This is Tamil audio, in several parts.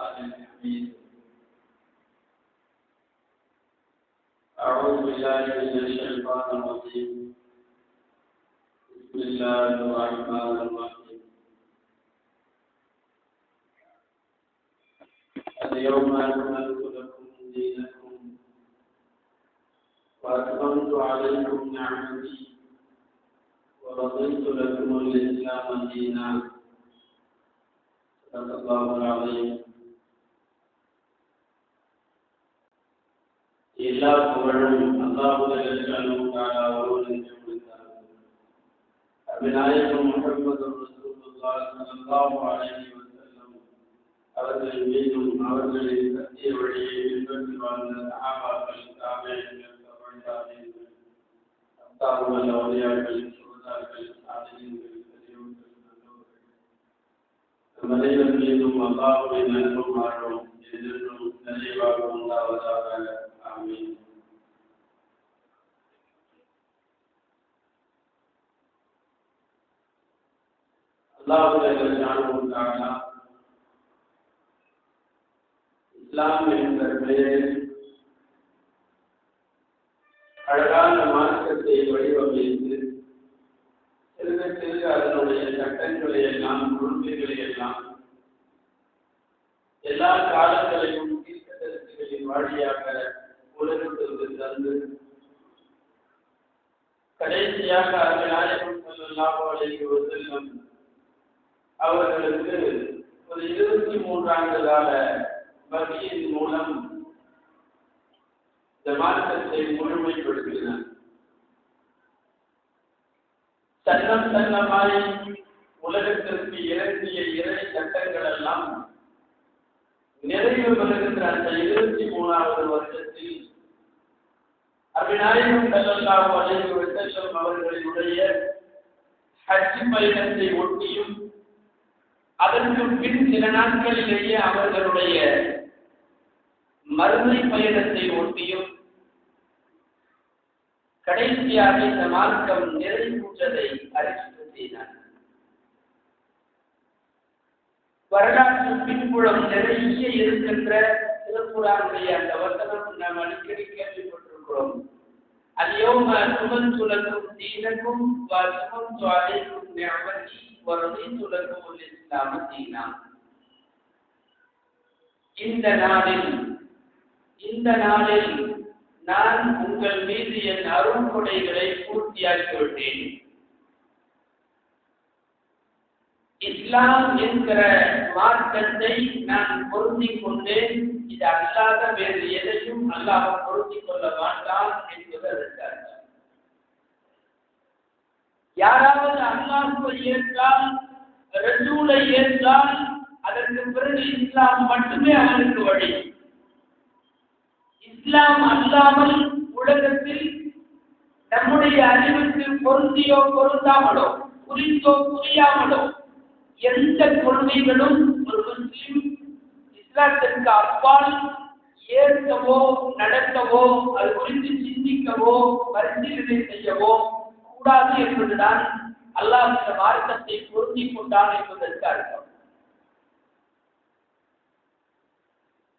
الحميد. أعوذ بالله من الشيطان الرجيم. بسم الله الرحمن الرحيم. اليوم أكملت لكم دينكم وأتممت عليكم نعمتي ورضيت لكم الإسلام دينا. صدق الله العظيم. எல்லா புகழும் அல்லாஹ் ஜல்லல்லாஹு தஆலா ஒருவனுக்கே உரித்தாகும். அபிநாயகம் முஹம்மது ரசூலுல்லாஹ் ஸல்லல்லாஹு அலைஹி வஸல்லம் அவர்கள் மீதும் அவர்களின் சத்திய வழியை பின்பற்றி வாழ்ந்த சஹாபாக்கள், தாபிஈன்கள், தபூதாபீன்கள், அத்தாபுல் அவுலியாக்கள், சுஹதாக்கள், சாலிஹீன்கள், பெரியோர்கள், நல்லோர்கள் நம் அனைவர் மீதும் அல்லாஹ்வின் அன்பும் அருளும் என்றென்றும் நிறைவாக உண்டாவதாக. ஆமீன். அல்லாஹ் ஜல்லல்லாஹு தஆலா இஸ்லாம் என்ற பெயரில் அழகான மார்க்கத்தை வடிவமைத்து சிறுக சிறுக அதனுடைய சட்டங்களை எல்லாம், கொள்கைகளை எல்லாம் எல்லா காலங்களையும் தீர்க்கதரிசிகளின் வழியாக உலகத்திற்கு தந்து கடைசியாக நாயகம் ஸல்லல்லாஹு அலைஹி வஸல்லம் அவர்களுக்கு ஒரு 23 ஆண்டு கால வகையின் மூலம் இந்த மார்க்கத்தை முழுமைப்படுத்தினார். சன்னம் சன்னமாய் உலகத்திற்கு இறங்கிய இறை சட்டங்கள் எல்லாம் நிறைவு பெறுகின்ற அந்த 23வது வருடத்தில் அபிநாயகம் ஸல்லல்லாஹு அலைஹி வஸல்லம் அவர்களுடைய ஹஜ் பயணத்தை ஒட்டியும் அதற்கு பின் சில நாட்களிலேயே அவர்களுடைய மறுமை பயணத்தை ஒட்டியும் கடைசியாக இந்த மார்க்கம் நிறைவுற்றதை அறிவிப்பு செய்தார். வரலாற்று பின்புலம் நிறைய இருக்கின்ற திருக்குர்ஆனுடைய அந்த வசனம் நாம் அடிக்கடி கேள்விப்பட்டிருக்கிறோம். அல்யௌம அக்மல்து லக்கும் தீனக்கும் வ அத்மம்து அலைக்கும் நிஅமதி வ ரதீது லக்குமுல் இஸ்லாம தீனா. இந்த நாளில் நான் உங்கள் மீது என் அருள்கொடைகளை பூர்த்தியாக்கிவிட்டேன். இஸ்லாம் என்கிற மார்க்கத்தை நான் பொருந்திக் கொண்டேன். இது அல்லாத வேறு எதையும் அல்லாஹ் பொருந்திக் கொள்ள மாட்டான் என்பது அதற்காக. யாராவது அல்லாஹ்வை ஏற்றால், ரசூலை ஏற்றால், அதற்கு பிறகு இஸ்லாம் மட்டுமே அவனுக்கு வழி. இஸ்லாம் அல்லாமல் உலகத்தில் நம்முடைய அறிவுக்கு பொருந்தியோ பொருந்தாமலோ, புரிந்தோ புரியாமலோ எந்த கொள்கைகளும் ஒரு முஸ்லிம் இஸ்லாத்திற்கு அப்பால் ஏற்கவோ நடக்கவோ, அது குறித்து சிந்திக்கவோ பரிசீலனை செய்யவோ கூடாது என்பதுதான் அல்லாஹ் இந்த மார்க்கத்தை பொருந்திக் கொண்டான் என்பதற்கு அர்த்தம்.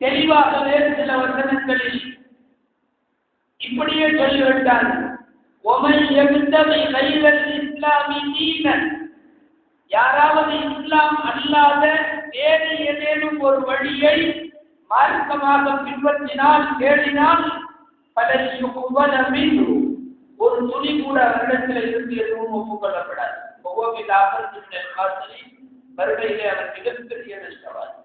தெளிவாக வேறு சில வசனங்களில் இப்படியே சொல்லிவிட்டான். ஒமன் யப்தகி கைரல் இஸ்லாமி தீனன், யாராவது இஸ்லாம் அல்லாத வேறு ஏதேனும் ஒரு வழியை மார்க்கமாக பின்பற்றினால், தேடினால், ஒரு துளி கூட அவரிடத்தில் இருந்து எதுவும் ஒப்புக்கொள்ளப்படாது. வருகையிலே அவர் மிகப்பெரிய நஷ்டவாதி.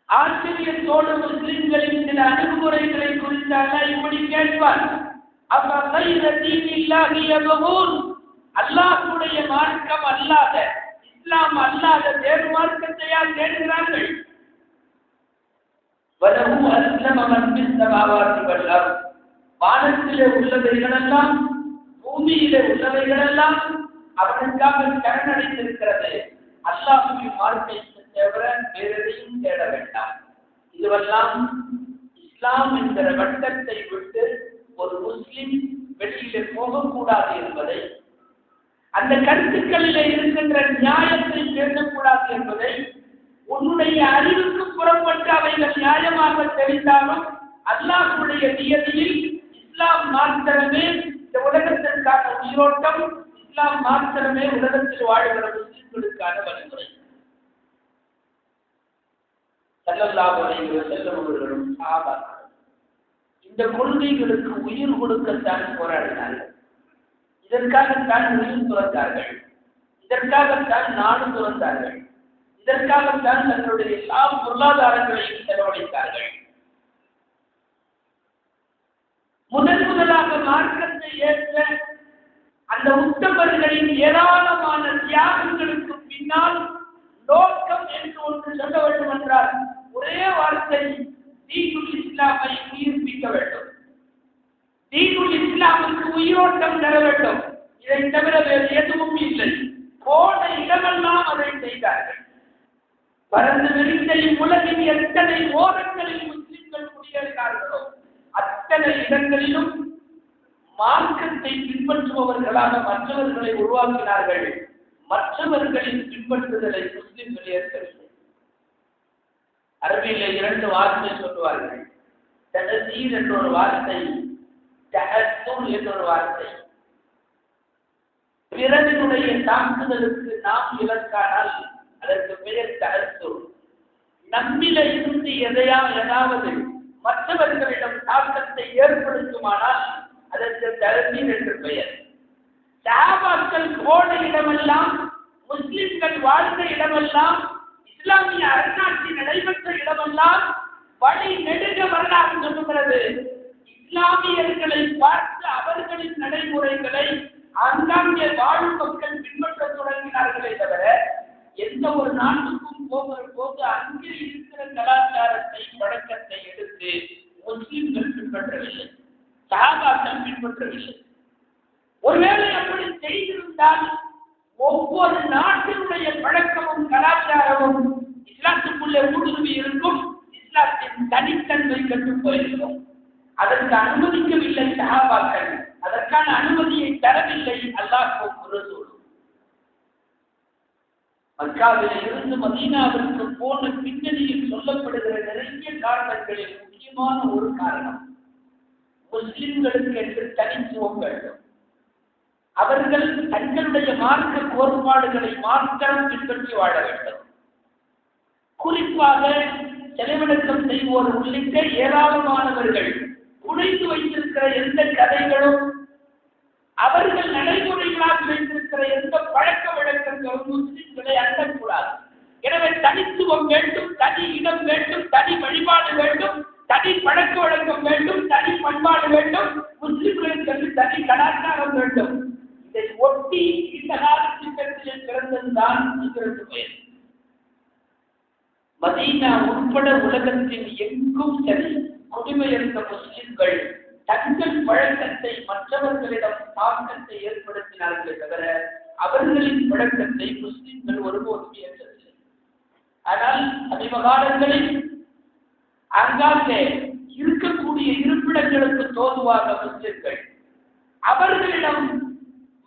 ஆச்சரியத்தோடு முஸ்லிம்களின் சில அணுகுமுறைகளை குறித்தாக இப்படி கேட்பார். அல்லாஹ்வுடைய மார்க்கம் அல்லாத, இஸ்லாம் அல்லாத வேறு மார்க்கத்தையா தேடுகிறார்கள்? வானத்திலே உள்ளவைகளெல்லாம், பூமியிலே உள்ளவைகளெல்லாம் அவனுக்காக சரணடைந்திருக்கிறது. அல்லாஹ்வின் மார்க்கத்தை தவிர வேறெதையும் தேட வேண்டாம். இதுவெல்லாம் இஸ்லாம் என்கிற வட்டத்தை விட்டு ஒரு முஸ்லிம் வெளியிலே போகக்கூடாது என்பதை, அந்த கருத்துக்களில் இருக்கின்ற நியாயத்தை பேசக்கூடாது என்பதை உன்னுடைய அறிவுக்கு புறப்பட்டு அவைகள் நியாயமாக தெரிந்தாலும் அல்லாஹ்வுடைய நியதியில் இஸ்லாம் மாத்திரமே இந்த உலகத்திற்கான உயிரோட்டம், இஸ்லாம் மாத்திரமே உலகத்தில் வாழ்கிற முஸ்லிம்களுக்கான வழிமுறை. ஸல்லல்லாஹு அலைஹி வஸல்லம் அவர்களும் சஹாபாக்களும் இந்த கொள்கைகளுக்கு உயிர் கொடுக்கத்தான் போராடினார்கள். இதற்காகத்தான் உயிர் துறந்தார்கள், இதற்காகத்தான் நாடு துறந்தார்கள், இதற்காகத்தான் தங்களுடைய எல்லா பொருளாதாரங்களையும் செலவழித்தார்கள். முதலாக மார்க்கத்தை ஏற்ற அந்த உத்தமர்களின் ஏராளமான தியாகங்களுக்கு பின்னால் நோக்கம் என்று ஒன்று சொல்ல வேண்டும் என்றால் ஒரே வார்த்தை, தீனுல் இஸ்லாமை உயிர்ப்பிக்க வேண்டும், தீனுல் இஸ்லாமுக்கு உயிரோட்டம் தர வேண்டும். இதை தவிர வேறு எதுவும் இல்லை. போன இடமெல்லாம் அதை செய்தார்கள். பரந்து விரிந்த இவ்வுலகின் எத்தனை ஓரங்களில் முஸ்லிம்கள் குடியேறினார்களோ அத்தனை இடங்களிலும் மார்க்கத்தை பின்பற்றுபவர்களாக மற்றவர்களை உருவாக்கினார்கள். மற்றவர்களின் பின்பற்றுதலை முஸ்லிம்கள் ஏற்கவில்லை. அரபியிலே 2 வார்த்தை சொல்லுவார்கள். தஹசீர் என்ற ஒரு வார்த்தை, தஹஸ்ஸுர் என்ற ஒரு வார்த்தை. பிறரினுடைய தாக்குதலுக்கு நாம் இலக்கானால் அதற்கு பெயர் தஹஸ்ஸுர். நம்மில இருந்து ஏதாவது மற்றவர்களிடம் தாக்கத்தை ஏற்படுத்துமானால் அதற்கு தஹசீர் என்று பெயர். சஹாபாக்கள் போன இடமெல்லாம், முஸ்லிம்கள் வாழ்ந்த இடமெல்லாம், இஸ்லாமிய அரசாட்சி நடைபெற்ற இடமெல்லாம் வழி நெடுக வரலாறு சொல்லுகிறது. இஸ்லாமியர்களை பார்த்து அவர்களின் நடைமுறைகளை ஆங்காங்கே வாழும் மக்கள் பின்பற்ற தொடங்கினார்களே தவிர எந்த ஒரு நாட்டுக்கும் போகிற போது அங்கே இருக்கிற கலாச்சாரத்தை பழக்கத்தை எடுத்து முஸ்லிம்கள் பின்பற்றவில்லை, சஹாபாக்கள் பின்பற்றவில்லை. ஒருவேளை அப்படி செய்திருந்தால் ஒவ்வொரு நாட்டினுடைய பழக்கமும் கலாச்சாரமும் இஸ்லாத்துக்குள்ளே ஊடுருவி இருக்கும், இஸ்லாத்தின் தனித்தன்மை கற்றுப் போயிருக்கும். அதற்கு அனுமதிக்கவில்லை சஹாபாக்கள், அதற்கான அனுமதியை தரவில்லை அல்லாஹ் ரசூல். மக்காவில் இருந்து மதீனாவிற்கு போன பின்னணியில் சொல்லப்படுகிற நிறைய காரணங்களில் முக்கியமான ஒரு காரணம், முஸ்லிம்களுக்கு என்று தனித்துவம் வேண்டும். அவர்கள் தங்களுடைய மார்க்க கோட்பாடுகளை மாத்திரம் பின்பற்றி வாழ வேண்டும். குறிப்பாக செலவினக்கம் செய்வோர் உள்ளிட்ட ஏராளமானவர்கள் புனைந்து வைத்திருக்கிற எந்த கதைகளும், அவர்கள் நடைமுறைகளாக வைத்திருக்கிற எந்த பழக்க வழக்கங்களும் முஸ்லிம்களை அண்டக்கூடாது. எனவே தனித்துவம் வேண்டும், தனி இடம் வேண்டும், தனி வழிபாடு வேண்டும், தனி பழக்க வழக்கம் வேண்டும், தனி பண்பாடு வேண்டும், முஸ்லிம்களுக்கு தனி கலாச்சாரம் வேண்டும். இதை ஒட்டி இந்த காலத்திட்டத்தில் பிறந்ததுதான் இதற்கு பெயர். மதீனா உட்பட உலகத்தின் எங்கும் சரி குடிபெயர்ந்த முஸ்லிம்கள் தங்கள் பழக்கத்தை மற்றவர்களிடம் தாக்கத்தை ஏற்படுத்தினார்களே தவிர அவர்களின் பழக்கத்தை முஸ்லிம்கள் ஒருபோதும் ஏற்றவில்லை. ஆனால் சமீப காலங்களில் அங்காங்கே இருக்கக்கூடிய இருப்பிடங்களுக்கு தோதுவாக முஸ்லிம்கள் அவர்களிடம்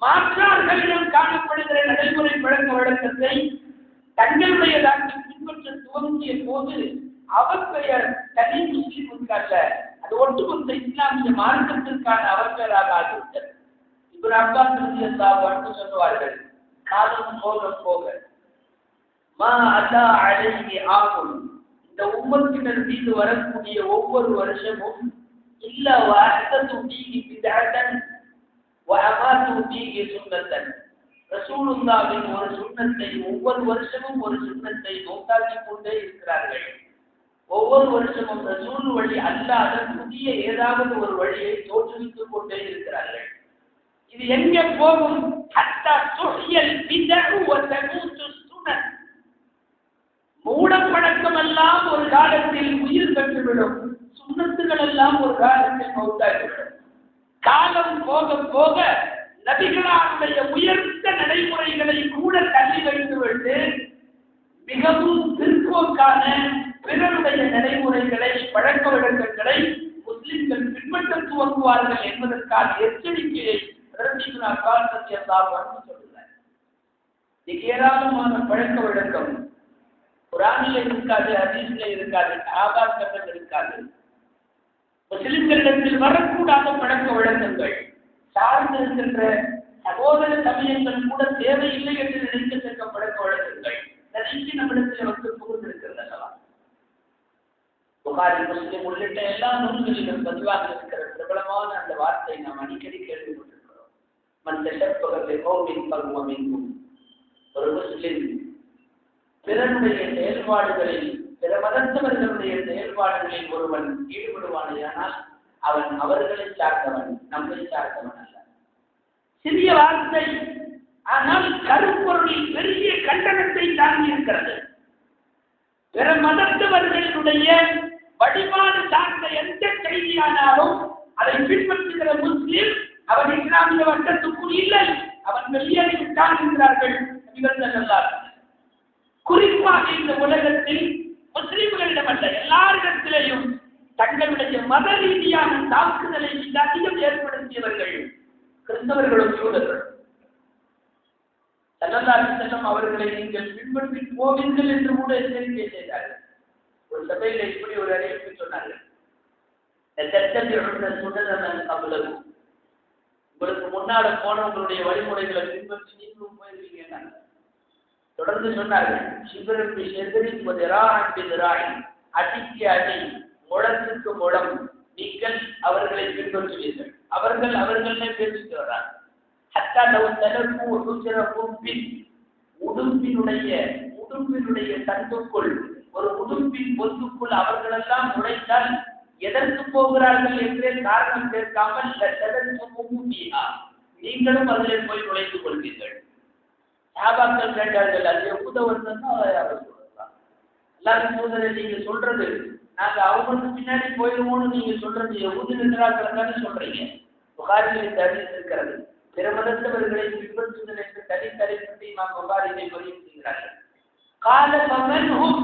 மாற்றார்களிடம் காணப்படுகிற நடைமுறை பழக்க வழக்கத்தை தங்களுடையதாக பின்பற்ற துவங்கிய போது அவர் பெயர் தனி முஸ்லிமுக்கு அல்ல, அது ஒட்டுமொத்த இஸ்லாமிய மார்க்கத்திற்கான அவர் பெயராக ஆகிவிட்டது. இப்னு அப்பாஸ் ரலியல்லாஹு அன்ஹு சொல்வார்கள், காலம் போக போக மா அதா அலைஹி ஆகும், இந்த உம்மத்தினர் மீது வரக்கூடிய ஒவ்வொரு வருஷமும் இல்ல வஅஹதது ஃபீஹி பித்அத்தன் வஅமாது ஃபீஹி சுன்னத்தன், ரசூலுல்லாஹ்வின் ஒரு சுன்னத்தை ஒவ்வொரு வருஷமும் ஒரு சுன்னத்தை நோக்காக்கிக் கொண்டே இருக்கிறார்கள். ஒவ்வொரு வருஷமும் ரசூல் வழி அல்லாத புதிய ஏதாவது ஒரு வழியை தோற்றுவித்துக் கொண்டே இருக்கிறார்கள். இது எங்கே போகும்? ஹத்தா துஹியல் பித்அு வ தமூது சுனன், மூடப்பழக்கம் எல்லாம் ஒரு காலத்தில் உயிர் பெற்றுவிடும், சுன்னத்துகள் எல்லாம் ஒரு காலத்தில் மௌத்தாகிவிடும். காலம் போக போக நபிகளாருடைய உயர்ந்த நடைமுறைகளை கூட தள்ளி வைத்துவிட்டு மிகவும் பிற்போக்கான பிறருடைய நடைமுறைகளை பழக்க வழக்கங்களை முஸ்லிம்கள் பின்பற்ற துவங்குவார்கள் என்பதற்கான எச்சரிக்கையை சொல்லுகிறார். ஏராளமான பழக்க வழக்கம் குர்ஆனில் இருக்காது, ஹதீஸில் இருக்காது, சஹாபாக்களிடம் இருக்காது. முஸ்லிம்களிடத்தில் வரக்கூடாத பழக்க வழக்கங்கள், சார்ந்து இருக்கின்ற சகோதர சமயங்கள் கூட தேவையில்லை என்று நினைக்கத்தக்க பழக்க வழக்கங்கள் நிறைய நம்மிடத்தில் வந்து புகுந்திருக்கிறது அல்லவா? புகாரி, முஸ்லிம் உள்ளிட்ட எல்லா நூல்களிலும் பதிவாக இருக்கிற பிரபலமான அந்த வார்த்தை நாம் அடிக்கடி கேள்விப்பட்டிருக்கிறோம். ஒரு முஸ்லிம் பிறனுடைய செயல்பாடுகளில், பிற மதத்தவர்களுடைய செயல்பாடுகளில் ஒருவன் ஈடுபடுவானேயானால் அவன் அவர்களை சார்ந்தவன், நம்மை சார்ந்தவன் அல்ல. சிறிய வார்த்தை, ஆனால் கருப்பொருளில் பெரிய கண்டனத்தை தாங்கி இருக்கிறது. பிற மதத்தவர்களுடைய வழிபாடு சார்ந்த எந்த செய்தியானாலும் அதை பின்பற்றுகிற முஸ்லிம் அவன் இஸ்லாமிய வட்டத்துக்குள் இல்லை, அவன் வெளியேறிவிட்டான் என்கிறார்கள். குறிப்பாக இந்த உலகத்தில் முஸ்லிம்களிடம் அல்ல, எல்லாரிடத்திலேயும் தங்களுடைய மத ரீதியான தாக்குதலை மிக அதிகம் ஏற்படுத்தியவர்கள் கிறிஸ்தவர்களும் யூதர்களும். ஸல்லல்லாஹு அலைஹி வஸல்லம் அவர்களை நீங்கள் பின்பற்றி போவீர்கள் என்று கூட எச்சரிக்கை செய்தார்கள். ஒரு சபையில் இப்படி ஒரு அறிவிப்பு சொன்னார்கள், உங்களுக்கு முன்னால போனவங்களுடைய வழிமுறைகளை பின்பற்றி நீங்களும் போயிருக்கீங்க. தொடர்ந்து சொன்னார்கள், அடிக்கு அடி, முழத்துக்கு முழம் நீங்கள் அவர்களை பின்பற்றுவீர்கள். அவர்களே பேசிட்டு வர்றாங்க. உடும்பினுடைய தண்டுக்குள், ஒரு உடும்பின் பொந்துக்குள் அவர்களெல்லாம் நுழைந்தால் எதற்கு போகிறார்கள் என்றே காரணம் கேட்காமல் நீங்களும் அதிலே போய் நுழைந்து கொள்வீர்கள். சஹாபாக்கள் கேட்டார்கள், அது யஹூத வந்தா அவர் சொல்லலாம். எல்லாரும் சோதனை நீங்க சொல்றது, நாங்க அவங்களுக்கு பின்னாடி போயிடுவோம்னு நீங்க சொல்றது யஹூதி நிராகரத்தானே சொல்றீங்க. புகாரில் இந்த ஹதீஸ் இருக்கிறது. பிற மதத்தவர்களை பின்பற்றுதல் என்று தனித்தலைப்பட்டு இமாம் புகாரி இதை பதிவு செய்கிறார்கள். கால பமன்ஹும்,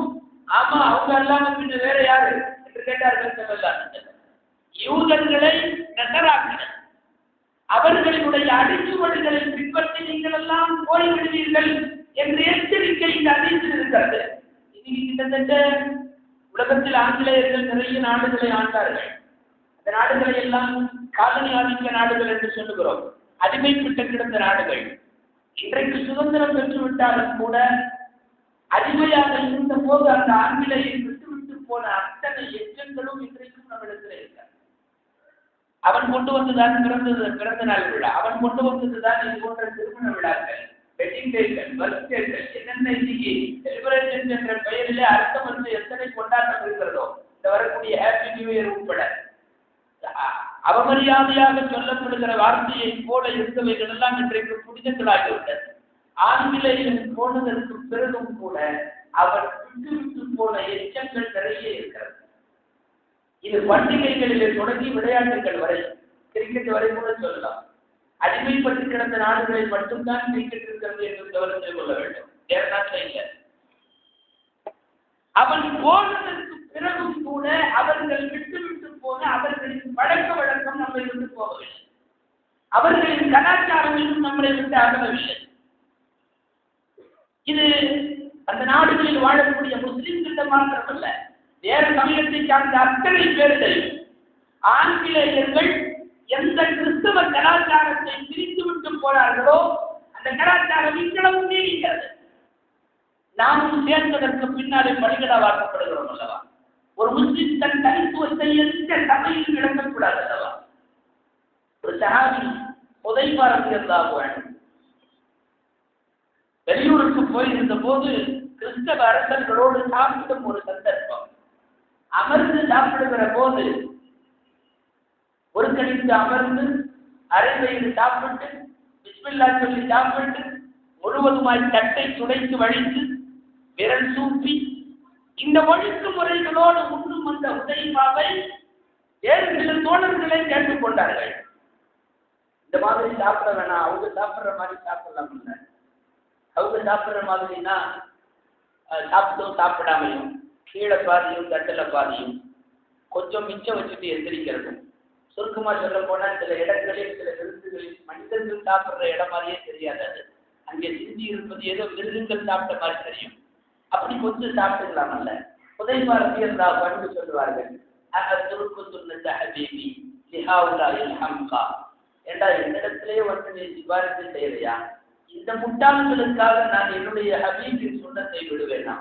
ஆமா அவங்க அல்லாம பின்ன வேற யாரு என்று கேட்டார்கள் ஸல்லல்லாஹு அலைஹி வஸல்லம். யூதர்களை, நஸராக்களை, அவர்களுடைய அடிச்சுவடுகளை பின்பற்றி நீங்கள் எல்லாம் போய்விடுவீர்கள் என்று எச்சரிக்கை இந்த ஹதீஸில் இருக்கிறது. இது கிட்டத்தட்ட உலகத்தில் ஆங்கிலேயர்கள் நிறைய நாடுகளை ஆண்டார்கள். அந்த நாடுகளை எல்லாம் காலனி ஆதிக்க நாடுகள் என்று சொல்லுகிறோம், அடிமைப்பட்ட கிடந்த நாடுகள். இன்றைக்கு சுதந்திரம் பெற்றுவிட்டாலும் கூட அடிமையாக இருந்த போது அந்த ஆங்கிலேயை விட்டுவிட்டு போன அத்தனை எச்சங்களும் இன்றைக்கும் நம்மிடத்தில் இருக்கிறார். அவன் கொண்டு வந்ததுதான் பிறந்த நாள் விழா, அவன் கொண்டு வந்ததுதான் இது போன்ற திருமண விழாக்கள், வெட்டிங் டேக்கள், பர்த்டேக்கள், என்னென்ன இன்னைக்கு செலிபிரேஷன் என்ற பெயரிலே அர்த்தம் வந்து எத்தனை கொண்டாட்டம் இருக்கிறதோ, இந்த வரக்கூடிய ஹாப்பி நியூ இயர் உட்பட அவமரியாதையாக சொல்லப்படுகிற வார்த்தையை போல இருந்தவைகள் எல்லாம் இன்றைக்கு புனிதங்களாகிவிட்டது. ஆங்கிலேயன் போனதற்கு பிறகும் கூட அவர் விட்டு போன எச்சங்கள் நிறைய இருக்கிறது. இது பண்டிகைகளிலே தொடங்கி விளையாட்டுகள் வரை, கிரிக்கெட் வரை கூட சொல்லலாம். அடிமைப்பட்டு கிடந்த நாடுகளில் மட்டும்தான் கிரிக்கெட் இருக்கிறது என்று கவனத்தில் கொள்ள வேண்டும், வேற நாட்டில் இல்லை. அவன் போனதற்கு பிறகும் கூட அவர்கள் விட்டு போன அவர்களின் பழக்க வழக்கம் நம்மை விட்டு போகவில்லை, அவர்களின் கலாச்சாரம் இன்னும் நம்மளை விட்டு அகலவில்லை. இது அந்த நாடுகளில் வாழக்கூடிய முஸ்லிம்களிடம் மாத்திரமல்ல, வேறு சமயத்தை சார்ந்த அத்தனை பேர்களையும். ஆங்கிலேயர்கள் எந்த கிறிஸ்தவ கலாச்சாரத்தை பிரித்துவிட்டு போனார்களோ அந்த கலாச்சாரம் இவ்வளவு நீடிக்கிறது. நாமும் சேர்ந்ததற்கு பின்னாலே பலிகடாவாக்கப்படுகிறோம் அல்லவா? ஒரு முஸ்லிம் தன் தனித்துவத்தை எந்த சபையில் இழக்கக்கூடாது அல்லவா? ஒரு சஹாபி ஹுதைஃபா ரலியல்லாஹு அன்ஹு வெளியூருக்கு போயிருந்த போது கிறிஸ்தவ அரசர்களோடு சாப்பிடும் ஒரு சந்தர்ப்பம். அமர்ந்து சாப்பிடுகிற போது ஒரு கணித்து அமர்ந்து அரை வயிறு சாப்பிட்டு பிஸ்மில்லா சொல்லி சாப்பிட்டு முழுவதுமாய் தட்டை துடைத்து வழித்து விரல் சூப்பி இந்த ஒழுக்கு முறைகளோடு உண்ணும் அந்த ஹுதைஃபாவை வேறு சில தோழர்களை கேட்டுக்கொண்டார்கள். இந்த மாதிரி சாப்பிட வேணாம், அவங்க சாப்பிடுற மாதிரி சாப்பிடலாம் இல்லை, அவங்க சாப்பிடுற மாதிரினா சாப்பிட்டும் சாப்பிடாமையும் கீழே பாதியும் தட்டில் பாதியும் கொஞ்சம் மிச்சம் வச்சுட்டு எந்திரிக்கிறதும். சுருக்கமாக சொல்ல போனால் சில இடங்களில் சில விருந்துகளில் மனிதர்கள் சாப்பிட்ற இடம் மாதிரியே தெரியாது, அது அங்கே சிந்தி இருப்பது ஏதோ விருதுகள் சாப்பிட்ட மாதிரி தெரியும். அப்படி கொஞ்சம் சாப்பிட்டுக்கலாமல்ல. ஹுதைஃபா ரலியல்லாஹு அன்ஹு சொல்லுவார்கள், அஅதுருக்கு சுன்னத ஹபீபி லிஹாவுலாயில் ஹம்கா. ஏண்டா என்னிடத்திலே வந்து நீ சிபாரிசு செய்யலையா? இந்த முட்டாள்களுக்காக நான் என்னுடைய ஹபீபின் சுன்னத்தை விடுவேனா?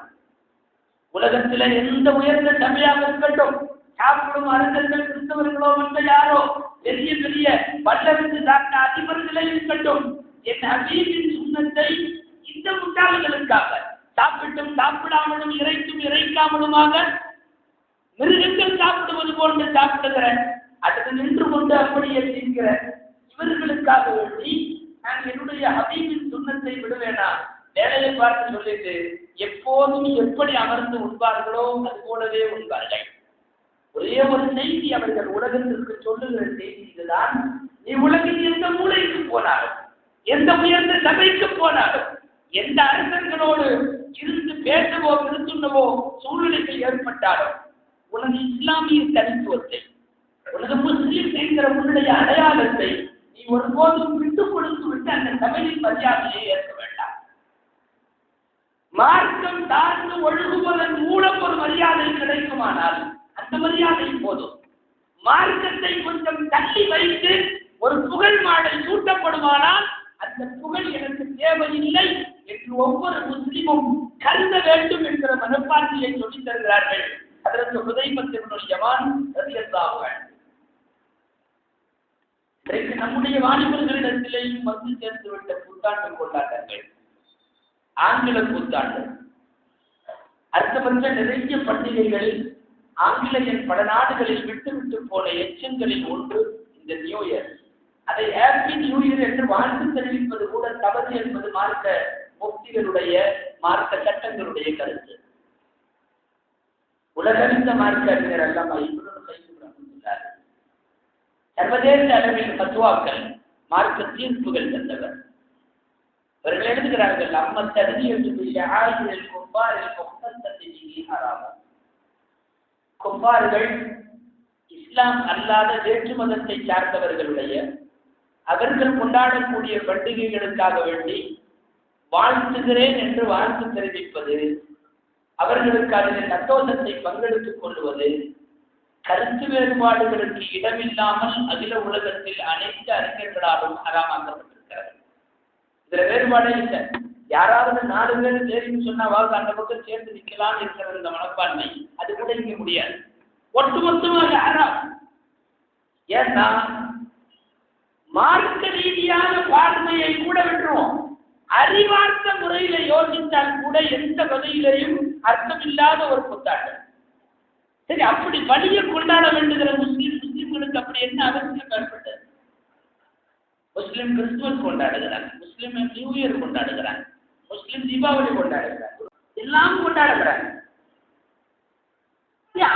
உலகத்தில எந்த உயர்ந்த சபையாக இருக்கட்டும், சாப்பிடும் அறிஞர்கள் கிறிஸ்தவர்களோ மற்ற யாரோ, பெரிய பெரிய வல்லவிந்து சார்ந்த அதிபர்களே இருக்கட்டும், என் ஹபீபின் சுன்னத்தை இந்த முட்டாள்களுக்காக சாப்பிட்டும் சாப்பிடாமலும் இறைக்கும் இறைக்காமலுமாக மிருகங்கள் சாப்பிடுவது போன்று சாப்பிடுகிற அல்லது நின்று கொண்டு அப்படியே தின்கிற இவர்களுக்காக வேண்டி நான் என்னுடைய ஹபீபின் சுன்னத்தை விடுவேனா? வேலையை பார்த்து சொல்லிட்டு எப்போதும் எப்படி அமர்ந்து உண்பார்களோ அது போலவே உண்பார்கள். ஒரே ஒரு செய்தி அவர்கள் உலகத்திற்கு சொல்லுகிற செய்தி இதுதான். நீ உலகில் எந்த மூலைக்கு போனாலும், எந்த உயர்ந்த சபைக்கு போனாலும், எந்த அரசர்களோடு இருந்து பேசவோ விருந்துண்ணவோ சூழ்நிலைகள் ஏற்பட்டாலும், உனது இஸ்லாமிய தனித்துவத்தை, உனது முஸ்லிம் என்கிற உன்னுடைய அடையாளத்தை நீ ஒருபோதும் விட்டு கொடுத்து விட்டு அந்த சபையின் மரியாதையை ஏற்க வேண்டாம். மார்க்கம் சார்ந்து ஒழுகுவதன் மூலம் ஒரு மரியாதை கிடைக்குமானால் அந்த மரியாதை போதும். மார்க்கத்தை கொஞ்சம் தள்ளி வைத்து ஒரு புகழ் மாடை சூட்டப்படுமானால் அந்த புகழ் எனக்கு தேவையில்லை என்று ஒவ்வொரு முஸ்லிமும் கருத வேண்டும் என்கிற மனப்பான்மையை சொல்லித் தருகிறார்கள். அதற்கு ஹுதைஃபா இப்னு யமான் ரலியல்லாஹு அன்ஹு. இன்றைக்கு நம்முடைய வாலிபர்களிடத்திலேயும் வந்து சேர்ந்துவிட்ட புத்தாண்டு கொண்டாட்டங்கள், ஆங்கில புத்தாண்டு, அர்த்தமற்ற நிறைய பண்டிகைகளில் ஆங்கிலேயன் பல நாடுகளில் விட்டுவிட்டு போன எச்சங்களில் ஒன்று இந்த நியூ இயர். அதை ஹாப்பி நியூ இயர் என்று வாழ்த்து தெரிவிப்பது கூட தவறு என்பது மார்க்க முஃப்திகளுடைய மார்க்க சட்டங்களுடைய கருத்து. உலகறிந்த மார்க்க அறிஞர் அல்லாமா இப்னு கையிம் ரஹ்மத்துல்லாஹி சர்வதேச அளவில் ஃபத்வாக்கள், மார்க்க தீர்ப்புகள் தந்தவர். அவர்கள் எழுதுகிறார்கள், நம்ம தர்ஜீஹ் பிஷஆயிரில் குஃபாரில் முஹ்தஸத்தி பிஹி ஹராம். குஃபார்கள் இஸ்லாம் அல்லாத வேற்று மதத்தை சார்ந்தவர்களுடைய அவர்கள் கொண்டாடக்கூடிய பண்டிகைகளுக்காக வேண்டி வாழ்த்துகிறேன் என்று வாழ்த்து தெரிவிப்பது, அவர்களுக்கு அதில் சந்தோஷத்தை பங்கெடுத்துக் கொள்வது, கருத்து வேறுபாடுகளுக்கு இடமில்லாமல் அகில உலகத்தில் அனைத்து அறிஞர்களாலும் ஹராமாக்கப்பட்டிருக்கிறது. இதுல வேறுபாடே இல்லை. யாராவது 4 பேர் சரின்னு சொன்னாவது அந்த பக்கம் சேர்ந்து நிற்கலாம் இருக்கிற இந்த மனப்பான்மை அது கூட இங்க முடியாது. ஒட்டுமொத்தமாக ஹராம். ஏன்னா மார்க்க ரீதியான பார்வையை கூட விட்டுருவோம். அறிவார்த்த முறையில யோசித்தால் கூட எந்த வகையிலையும் அர்த்தமில்லாத ஒரு புத்தாண்டு. சரி, அப்படி வழிய கொண்டாட வேண்டுகிற முஸ்லிம்களுக்கு அப்படி என்ன அவசியம் ஏற்பட்டது? முஸ்லிம் கிறிஸ்துமஸ் கொண்டாடுகிறாங்க, முஸ்லிம் நியூ இயர் கொண்டாடுகிறாங்க, முஸ்லிம் தீபாவளி கொண்டாடுகிறாங்க, எல்லாம் கொண்டாடுகிறாங்க.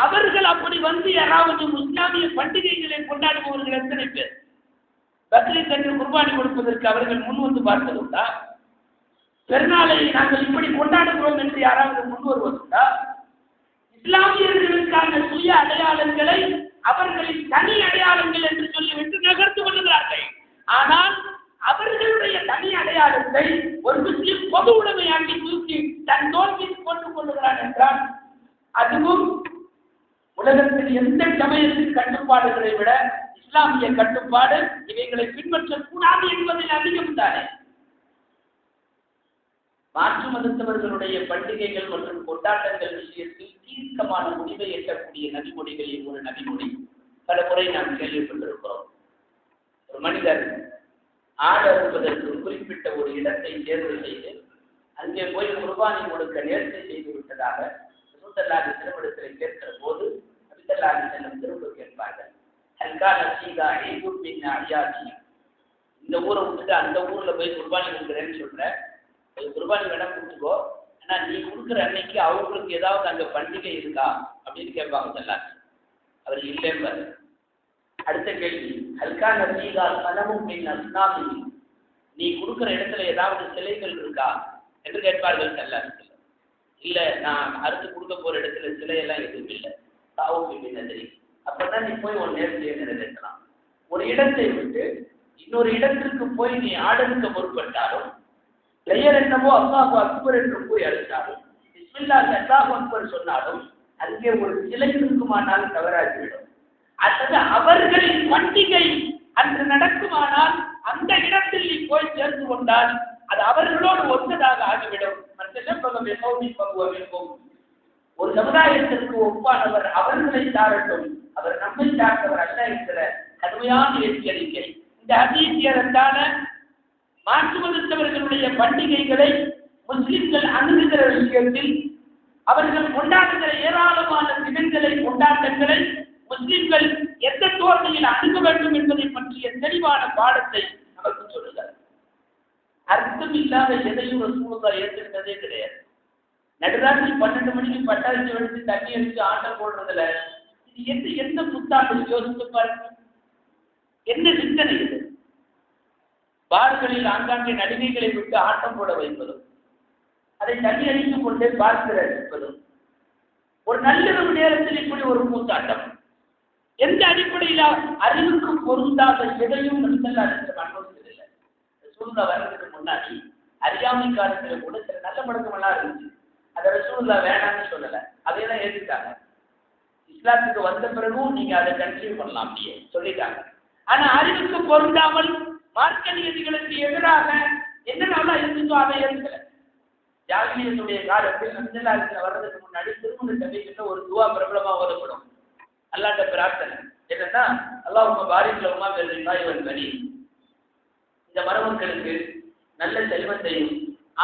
அவர்கள் அப்படி வந்து யாராவது இஸ்லாமிய பண்டிகைகளை கொண்டாடுபவர்கள் எத்தனை பேர்? பக்ரீத் என்று குர்பானி கொடுப்பதற்கு அவர்கள் முன் வந்து பார்ப்பதுண்டா? பெருநாளை நாங்கள் இப்படி கொண்டாடுகிறோம் என்று யாராவது முன் வருவதுண்டா? இஸ்லாமியர்களுக்கான சுய அடையாளங்களை அவர்களின் தனி அடையாளங்கள் என்று சொல்லிவிட்டு நகர்த்து கொள்ளுகிறார்கள். ஆனால் அவர்களுடைய தனி அடையாளத்தை ஒரு முஸ்லிம் பொது உடைமையாக்கி தூக்கி தன் தோல்வியில் போட்டுக் கொள்ளுகிறான் என்றால், அதுவும் உலகத்தில் எந்த சமயத்தின் கட்டுப்பாடுகளை விட இஸ்லாமிய கட்டுப்பாடு இவைகளை பின்பற்றக்கூடாது என்பதில் அதிகம் தானே. மாற்று மதத்தவர்களுடைய பண்டிகைகள் மற்றும் கொண்டாட்டங்கள் விஷயத்தில் தீர்க்கமான முடிவை எட்டக்கூடிய நபிமொழிகளில் ஒரு நபிமொழி பல முறை நாம் கேள்விப்பட்டிருக்கிறோம். ஒரு மனிதர் ஆடு அறுப்பதற்கு குறிப்பிட்ட ஒரு இடத்தை தேர்வு செய்து அங்கே போய் குர்பானி கொடுக்க நேர்ச்சி செய்து விட்டதாக ரசூலுல்லாஹி திருமணத்தில் கேட்கிற போது நபிஸல்லல்லாஹு அலைஹி வஸல்லம் திரும்ப கேட்பார்கள், இந்த ஊரை விட்டுட்டு அந்த ஊர்ல போய் குர்பானி கொடுக்குறேன்னு சொல்ற, குர்பானி வேணா கொடுத்துக்கோ, ஆனா நீ கொடுக்குற அன்னைக்கு அவங்களுக்கு ஏதாவது அங்க பண்டிகை இருக்கா அப்படின்னு கேட்பாங்க சொல்லாங்க. அவர் இல்லைம்பாரு. அடுத்த கேள்வி, ஹல்கா நசீகா சனமும் மின் அஸ்னாமி, நீ கொடுக்குற இடத்துல ஏதாவது சிலைகள் இருக்கா என்று கேட்பார்கள் சொல்லாங்க. இல்ல, நான் அறுத்து கொடுக்க போற இடத்துல சிலையெல்லாம் எதுவும் இல்லை. அப்பதான் நீ போய் ஒரு நேரத்தையே நிறைவேற்றலாம். ஒரு இடத்தை விட்டு இன்னொரு இடத்திற்கு போய் நீ ஆடலுக்கு முற்பட்டாலும், பெயர் என்னவோ அல்லாஹு அக்பர் என்று போய் அழைத்தாலும், பிஸ்மில்லாஹ் அல்லாஹு அக்பர் சொன்னாலும் அங்கே ஒரு சிலை இருக்குமானால் தவறாகிவிடும். அல்லது அவர்களின் பண்டிகை அன்று நடக்குமானால் அந்த இடத்தில் நீ போய் சேர்ந்து கொண்டால் அது அவர்களோடு ஒத்ததாக ஆகிவிடும். ஒரு சமுதாயத்திற்கு ஒப்பானவர் அவர்களை சாரட்டும், அவர் நம்மை சார்ந்தவர் அல்ல என்கிற கடுமையான எச்சரிக்கை. இந்த ஹதீஸியத்தான மாற்று மதத்தவர்களுடைய பண்டிகைகளை முஸ்லிம்கள் அணுகுகிற விஷயத்தில் அவர்கள் கொண்டாடுகிற ஏராளமான தினங்களை கொண்டாட்டங்களை முஸ்லிம்கள் எந்த தோரணையில் அணுக வேண்டும் என்பதை பற்றிய தெளிவான பாடத்தை நமக்கு சொல்லுகிறார். அர்த்தம் இல்லாத எதையும் ரசூலுல்லாஹ் ஏற்றுக்கிட்டதே கிடையாது. நடுராத்திரி 12 மணிக்கு பட்டாசு வெடித்து தண்ணி அடிச்சு ஆட்டம் போடுறதுல இது எந்த புத்தாண்டு யோசித்து பாருங்க. என்ன சிந்தனை இது? பார்களில் ஆங்காங்கே நடிகைகளை விட்டு ஆட்டம் போட வைப்பதும் அதை தண்ணி அடித்துக் கொண்டே பார்த்து ரசிப்பதும் ஒரு நள்ளிரவு நேரத்தில் இப்படி ஒரு கூத்தாட்டம் எந்த அடிப்படையில் அறிவுக்கு பொருந்தாத எதையும் அனுபவித்ததில்லை. ரசூலுல்லாஹ் வர்றதுக்கு முன்னாடி அறியாமை காலத்தில் கூட சில நல்ல பழக்கமெல்லாம் இருந்துச்சு. அதை ரசூலுல்லாஹ் வேணாம்னு சொல்லலை, அதையெல்லாம் ஏற்றுட்டாங்க. இஸ்லாத்துக்கு வந்த பிறகும் நீங்க அதை கன்டினியூ பண்ணலாம் அப்படியே சொல்லிட்டாங்க. ஆனா அறிவுக்கு பொருந்தாமல் மார்க்க நியதிகளுக்கு எதிராக என்னென்னலாம் இருந்துச்சோ அதை ஏற்றுக்கல. ஜாகிலியத்துடைய காலத்தில் நபிகள் வர்றதுக்கு முன்னாடி திருமண சபைகிட்ட ஒரு துவா பிரபலமா ஓதப்படும். அல்லாஹ்ட்ட பிரார்த்தனை என்னன்னா, அல்லாஹும்ம பாரிக் லஹுமா ஃபில் ரிஃபாஇ வல் பனீன், இந்த மருமக்களுக்கு நல்ல செல்வத்தையும்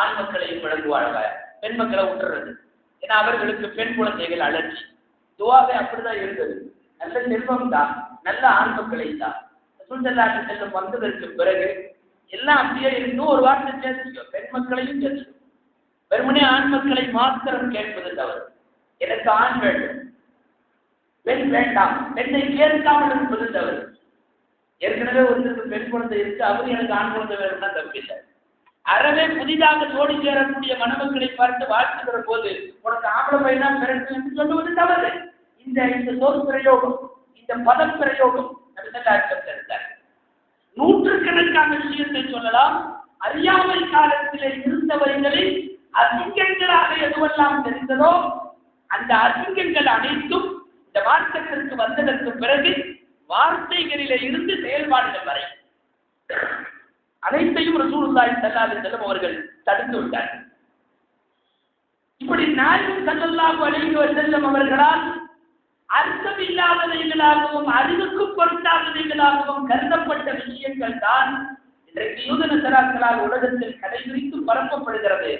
ஆண் மக்களையும் வழங்குவாங்க, பெண் மக்களை விட்டுறது. ஏன்னா அவர்களுக்கு பெண் குழந்தைகள் அலர்ஜி. துவாவே அப்படிதான் இருந்தது. நல்ல செல்வம் தான், நல்ல ஆண் மக்களை தான். ரசூலுல்லாஹி செல்லம் வந்ததற்கு பிறகு எல்லாம் அப்படியே இருந்தும் ஒரு வார்த்தை சேர்த்துக்கோ, பெண் மக்களையும் சேர்த்துக்கோ. வெறுமனே ஆண் மக்களை மாத்திரம் கேட்பது தவறு. எனக்கு ஆண் வேண்டும், பெண் வேண்டாம், பெண்ணை கேட்காமல் இருப்பது தவறு. ஏற்கனவே ஒருத்தருக்கு பெண் குழந்தை இருக்கு, அவரு எனக்கு ஆண் குழந்தை வேணும்னா தப்பில்லை. அறவே புதிதாக ஜோடி சேரக்கூடிய மணமக்களை பார்த்து வாழ்த்துகிற போது உனக்கு ஆம்பளை பையனா பிறகு என்று சொல்லுவது தவறு. இந்த சொல் பிரயோகம், இந்த பதம் பிரயோகம் இருந்தார். நூற்றுக்கணக்கான விஷயத்தை சொல்லலாம். அறியாமை காலத்திலே இருந்தவர்களில் அசிங்கங்களாக எதுவெல்லாம் தெரிந்ததோ அந்த அசிங்கங்கள் அனைத்தும் இந்த மார்க்கத்திற்கு வந்ததற்கு பிறகு வார்த்தைகளிலே இருந்து செயல்பாடுகள் வரை அனைத்தையும் ரசூலுல்லாஹி ஸல்லல்லாஹு அலைஹி வஸல்லம் அவர்கள் தடுத்து விட்டார்கள். இப்படி நாயகம் ஸல்லல்லாஹு அலைஹி வஸல்லம் அவர்களால் அர்த்தமில்லாதவைகளாகவும் அறிவுக்கு பொருந்தாதவைகளாகவும் கருதப்பட்ட விஷயங்கள் தான் இன்றைக்கு யூத நசராக்களால் உலகத்தில் கடைபிடித்து பரப்பப்படுகிறது.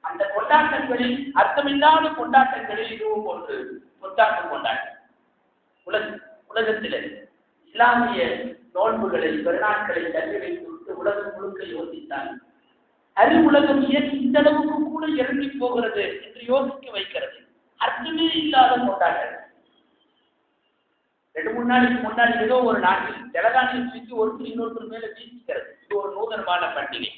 அந்த கொண்டாட்டங்களில் அர்த்தமில்லாத கொண்டாட்டங்களில் இதுவும் ஒன்று கொண்டாட்டம். உலகத்தில் இஸ்லாமிய நோன்புகளை பெருநாட்களை தள்ளி வைத்து உலகம் முழுக்க யோசித்தால் உலகம் ஏன் இந்த அளவுக்கு கூட இறங்கி போகிறது என்று யோசிக்க வைக்கிறது. அர்த்தமே இல்லாத கொண்டாட்டங்கள். 2-3 நாளைக்கு முன்னாடி ஏதோ ஒரு நாட்டில் திலகாணியை தூக்கி ஒருத்தர் இன்னொருத்தர் மேல வீசிக்கிறது. இது ஒரு நூதனமான பண்டிகை.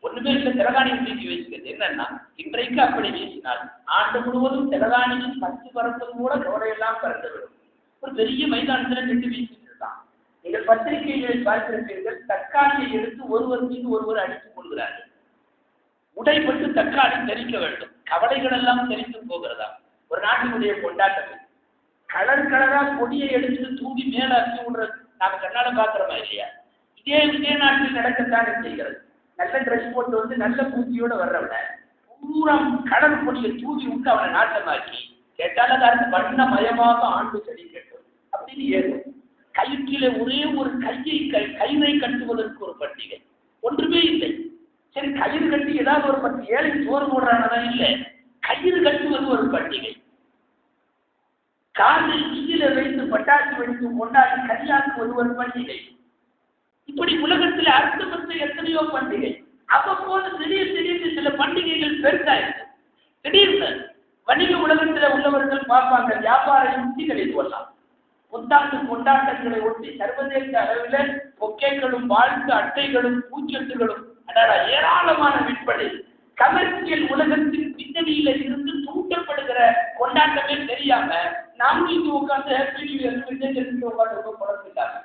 ஒண்ணுமே இல்லை, திலகாணியை தூக்கி வீசுகிறது. என்னன்னா இன்றைக்கு அப்படி வீசினால் ஆண்டு முழுவதும் திலகாணியின் 10 பறந்தும் கூட கவலையெல்லாம் பறந்துவிடும். ஒரு பெரிய மைதானத்துல கட்டி வீசிட்டு இருக்கான். நீங்கள் பத்திரிகைகளை பார்த்திருப்பீர்கள், தக்காளியை எடுத்து ஒருவர் மீது ஒருவர் அடித்துக் கொள்கிறார்கள். உடைப்பட்டு தக்காளி தெரிக்க வேண்டும். கவலைகள் எல்லாம் தெரிந்து போகிறதா? ஒரு நாட்டினுடைய கொண்டாட்டம். கலர் கலரா கொடியை எடுத்து தூங்கி மேல அடிச்சு விடுறது நாம கண்ணாட பாக்குறோமா இல்லையா? இதே நாட்டில் நடக்கத்தானே செய்கிறது. நல்ல ட்ரெஸ் போட்டு வந்து நல்ல பூச்சியோட வர்றவன பூரா கடல் கொடியை தூவி விட்டு அவனை நாட்டமாக்கி கேட்டால் அது வண்ண மயமாக ஆண்டு செடி கேட்கும் அப்படின்னு ஏறும். கயிற்றிலே ஒரே ஒரு கயிறை கட்டுவதற்கு ஒரு பண்டிகை, ஒன்றுமே இல்லை. சரி, கயிறு கட்டி ஏதாவது ஒரு 10 ஏழை சோறு போடுறானதான் இல்லை, கயிறு கட்டுவது ஒரு பண்டிகை. காலில் கீழே வைத்து பட்டாசு வெடித்து கொண்டாடி கரியாக்குவது ஒரு பண்டிகை. இப்படி உலகத்தில் அர்த்தமற்ற எத்தனையோ பண்டிகை. அவ்வப்போது திடீர்னு சில பண்டிகைகள் பெருசாயிருக்கு. திடீர்னு வணிக உலகத்தில் உள்ளவர்கள் பார்ப்பாங்க, வியாபார யுக்திகளை சொல்லலாம். புத்தாண்டு கொண்டாட்டங்களை ஒட்டி சர்வதேச அளவில் பொக்கேகளும் வாழ்த்து அட்டைகளும் பூச்செட்டுகளும் ஏராளமான விற்பனை. கமர்சியல் உலகத்தின் பின்னணியில இருந்து தூண்டப்படுகிற கொண்டாட்டமே தெரியாம நானும் இங்க உட்காந்து ஹாப்பி நியூ இயர் உட்காந்து குழந்தைட்டாங்க.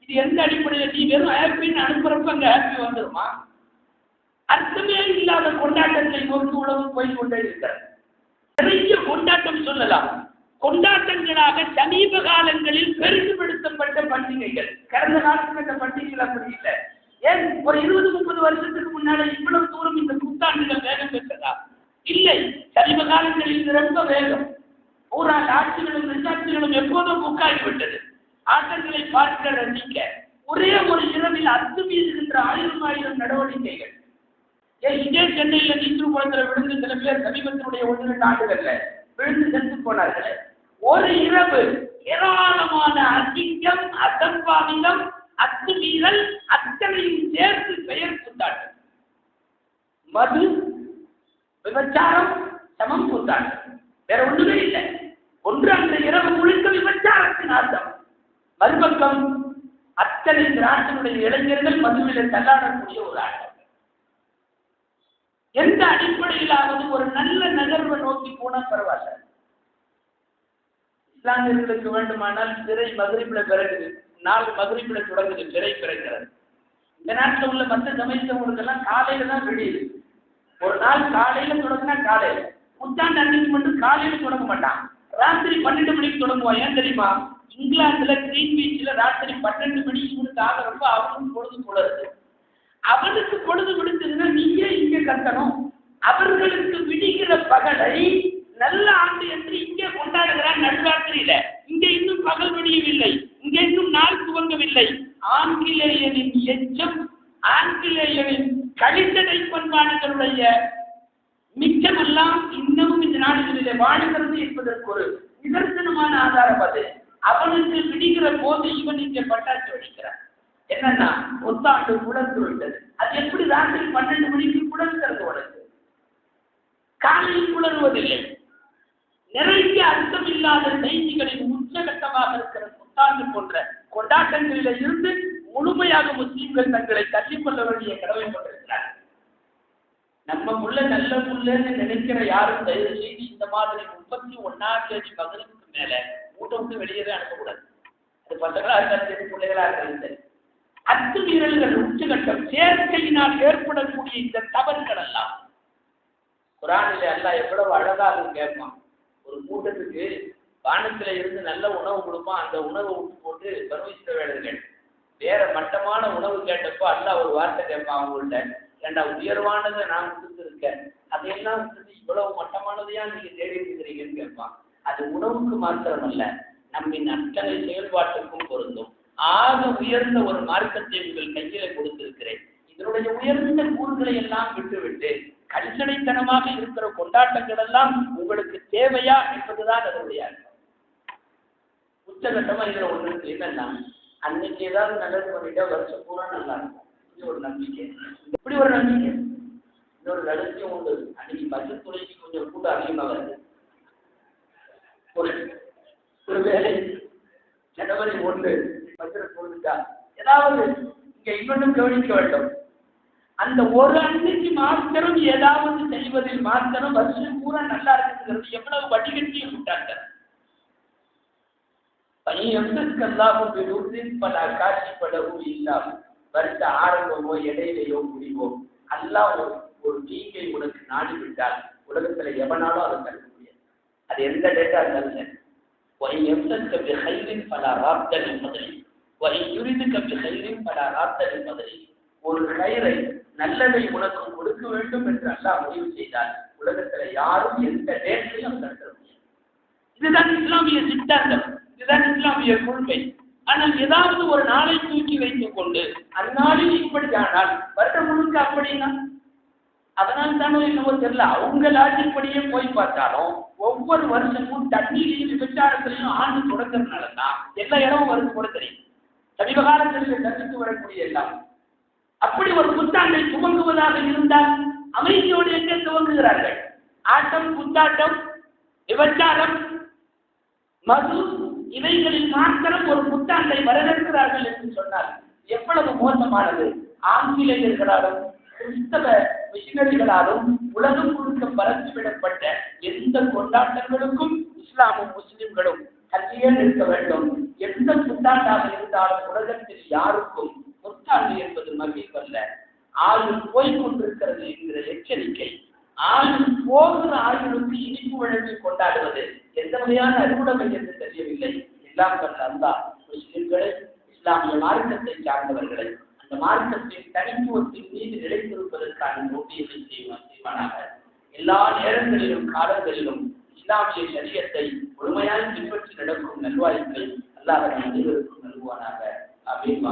இது எந்த அடிப்படையில்? நீ வெறும் ஹாப்பின்னு அனுப்புறப்ப அங்க ஹாப்பி வந்துருமா? அர்த்தமே இல்லாத கொண்டாட்டத்தை நோக்கி உலகம் போய் கொண்டே இருக்கிறது. நிறைய கொண்டாட்டம் சொல்லலாம். கொண்டாட்டங்களாக சமீப காலங்களில் பெருசுபடுத்தப்பட்ட பண்டிகைகள். கடந்த காலத்தில் இந்த பண்டிகைகள் அப்படி இல்லை. ஏன் ஒரு 20-30 வருஷத்துக்கு முன்னால இவ்வளவு தூரம் இந்த புத்தாண்டுகள் வேகம் பெற்றதா? இல்லை. சமீப காலங்களில் இது ரொம்ப வேகம். பூரா ஆட்சிகளும் ரிசாட்சிகளும் எப்போதும் புக்காகிவிட்டது. ஆட்டங்களை பார்க்க ரசிக்க ஒரே ஒரு இரவில் அத்துமீறுகின்ற 1000 நடவடிக்கைகள். இதே சென்னையில நீச்சல் குளத்துல விழுந்து சில பேர் சமீபத்தினுடைய 1-2 ஆண்டுகள்ல விழுந்து சென்று போனார்கள். ஒரு இரவு ஏராளமான அசிங்கம், அசம்பாவிதம், அத்துமீறல் அத்தனையும் சேர்த்து பெயர் புத்தாட்டம். மது, விபச்சாரம் சமம் புத்தாட்டம். வேற ஒன்றுமே இல்லை. ஒன்று அந்த இரவு முழுக்க விபச்சாரத்தின் ஆட்டம். மறுபக்கம் அத்தனை நாட்டினுடைய இளைஞர்கள் மதுவில தள்ளாடக்கூடிய ஒரு ஆட்டம். எந்த அடிப்படையிலாவது ஒரு நல்ல நகர்வை நோக்கி போனா பரவாயில்ல. இஸ்லாமியர்களுக்கு வேண்டுமானால் திரை மகரிபில பிறகுது, நாள் மகரிபில தொடங்குது, திரை பிறக்கிறது. இந்த நாட்டில் உள்ள மற்ற சமயத்தவங்களுக்கு எல்லாம் காலையில தான் விடியுது. ஒரு நாள் காலையில தொடங்கினா காலையில, புத்தாண்டு அன்னைக்கு மட்டும் காலையில தொடங்க மாட்டான், ராத்திரி 12 மணிக்கு தொடங்குவான். ஏன் தெரியுமா? இங்கிலாந்துல கிரீன்விச்ல ராத்திரி 12 மணிக்கு இவனுக்கு ஆகிறப்ப அவனுக்கு பொழுது புலருது. அவனுக்கு பொழுது விடுத்ததுன்னா நீயே இங்க கட்டணும். அவர்களுக்கு விடுகிற பகலை நல்ல ஆண்டு என்று இங்கே கொண்டாடுகிறார் நடுராத்திரியில. இங்க இன்னும் பகல் விடியவில்லை, இங்க இன்னும் நாள் துவங்கவில்லை. ஆங்கிலேயரின் எச்சம், ஆங்கிலேயரின் கழித்தடை பண்பாடுகளுடைய மிச்சமெல்லாம் இன்னமும் இந்த நாடுகளிலே வாழ்கிறது என்பதற்கு ஒரு நிதர்சனமான ஆதாரம் அது. அவனுக்கு விடுகிற போது இவன் இங்கே பட்டாசு வெடிக்கிறான். என்னன்னா புத்தாண்டு குழந்து விட்டது. அது எப்படி ராத்திரி 12 மணிக்கு குழந்கிறது? உனக்கு காலையில் குளறுவதில்லை. நிறைய அர்த்தமில்லாத செய்திகளின் உச்சகட்டமாக இருக்கிற புத்தாண்டு போன்ற கொண்டாட்டங்களில இருந்து முழுமையாக முஸ்லீம்கள் தங்களை தள்ளிக்கொள்ள வேண்டிய கடமை கொண்டிருக்கிறார். நம்ம புள்ள நல்ல புள்ளன்னு நினைக்கிற யாரும் தயவு செய்து இந்த மாதிரி 31ஆம் தேதி மகனுக்கு மேல மூட்டை விட்டு வெளியவே அனுப்பக்கூடாது. அது பசங்களா இருந்தாலும் சரி, பிள்ளைகளா இருந்தாலும் சரி. அத்துமீறல்கள் உச்சகட்டம், சேர்க்கையினால் ஏற்படக்கூடிய இந்த தவறுகள் எல்லாம் குர்ஆனிலே அல்லாஹ் எவ்வளவு அழகாக கேட்பான். ஒரு கூட்டத்துக்கு வானத்தில இருந்து நல்ல உணவு கொடுப்பான். அந்த உணவை விட்டு போட்டு பனு இஸ்ரவேலர்கள் வேற மட்டமான உணவு கேட்டப்போ அல்லாஹ் ஒரு வார்த்தை கேட்பான் அவங்கள்ட்ட, ஏண்டா உயர்வானதை நான் கொடுத்துருக்கேன், அதையெல்லாம் விட்டுட்டு இவ்வளவு மட்டமானதையா நீங்க தேடி இருக்கிறீங்கன்னு கேட்பான். அது உணவுக்கு மாத்திரமல்ல, நம்மின் அத்தனை செயல்பாட்டுக்கும் பொருந்தும். ஆக உயர்ந்த ஒரு மார்க்கத்தை உங்கள் கையில கொடுத்திருக்கிறேன். இதனுடைய உயர்ந்த கூறுகளை எல்லாம் விட்டுவிட்டு கல்சடைத்தனமாக இருக்கிற கொண்டாட்டங்கள் எல்லாம் உங்களுக்கு தேவையா என்பதுதான் அதனுடைய அர்த்தம். உச்சகட்டமா இதுல ஒண்ணு என்னன்னா, அன்னைக்கு ஏதாவது நல்லது பண்ணிட்டா வருஷம் பூரா நல்லா இருக்கும். இது ஒரு நம்பிக்கை. இப்படி ஒரு நம்பிக்கை. இன்னொரு ரகசியம் உண்டு. அன்னைக்கு பஸ்ஸு துறைக்கு கொஞ்சம் கூட்டம் அதிகமா வருது. ஒரு வேலை ஜனவரி 1 பஸ்ஸில் போட்டுட்டா ஏதாவது இங்க இன்னொன்றும் கவனிக்க வேண்டும். அந்த ஒரு அன்னைக்கு மாத்திரம் ஏதாவது செய்வதில் மாத்திரம் வருஷம் பூரா நல்லா இருக்குங்கிறது எவ்வளவு வடிகட்டியும் விட்டாங்க. பல காட்சிப்படவும் இல்லாமல் வருஷ ஆரம்பமோ இடையிலையோ முடிவோ அல்லாஹ் ஒரு தீங்கை உனக்கு நாடி விட்டால் உலகத்துல எவனாலும் அதை தடுக்க முடியாது. அது எந்த டேட்டா இருந்தாலும் ஒரு கயிறை நல்லதை உனக்கு கொடுக்க வேண்டும் என்று அல்லாஹ் முடிவு செய்தால் உலகத்துல யாரும் எந்த டேட்டையும் தடுக்க முடியாது. இதுதான் இஸ்லாமிய சித்தாந்தம், இதுதான் இஸ்லாமிய கொள்கை. ஆனால் ஏதாவது ஒரு நாளை தூக்கி வைத்துக் கொண்டு அந்நாளில் இப்படியானால் வருடம் முழுக்க அப்படின்னா அதனால் தானோ என்னவோ தெரியல, அவங்க லாஜிப்படியே போய் பார்த்தாலும் ஒவ்வொரு வருஷமும் தண்ணீரையும் விபச்சாரத்திலையும் ஆண்டு தொடங்கிறதுனால தான் எல்லா இடமும் வருது கூட தெரியும். சமீப காலங்களில் தப்பித்து வரக்கூடிய எல்லாம் அப்படி ஒரு புத்தாண்டை துவங்குவதாக இருந்தால் அமைதியோடு எங்கே துவங்குகிறார்கள்? ஆட்டம், புத்தாட்டம், விபச்சாரம், மது, இவைகளில் மாத்திரம் ஒரு புத்தாண்டை வரவேற்கிறார்கள் என்று சொன்னால் எவ்வளவு மோசமானது. ஆங்கிலேயர்களாலும் கிறிஸ்தவ மிஷினரிகளாலும் உலகம் முழுக்க பரப்பிவிடப்பட்ட எந்த கொண்டாட்டங்களுக்கும் இஸ்லாமும் முஸ்லிம்களும் கல்வியே நிற்க வேண்டும். எந்த புத்தாண்டாக இருந்தாலும் உலகத்தில் யாருக்கும் புத்தாண்டு என்பது மகிழ்வல்ல, ஆயுள் போய்கொண்டிருக்கிறது என்கிற எச்சரிக்கை ஆயுள் போகிற ஆயுளுக்கு இனிப்பு வழங்கி கொண்டாடுவது எந்த வகையான அறுவடமை என்று தெரியவில்லை. எல்லாம் வல்ல அல்லாஹ் முஸ்லிம்களை, இஸ்லாமிய மார்க்கத்தை சார்ந்தவர்களை அந்த மார்க்கத்தின் தனித்துவத்தின் மீது நிலைத்திருப்பதற்கான நோக்கியத்தை செய்வானாக. எல்லா நேரங்களிலும் காலங்களிலும் இஸ்லாமிய ஷரியத்தை முழுமையாக பின்பற்றி நடக்கும் நல்வாய்ப்பை அல்லாஹ் நம் அனைவருக்கும் நல்குவானாக. அமீன்.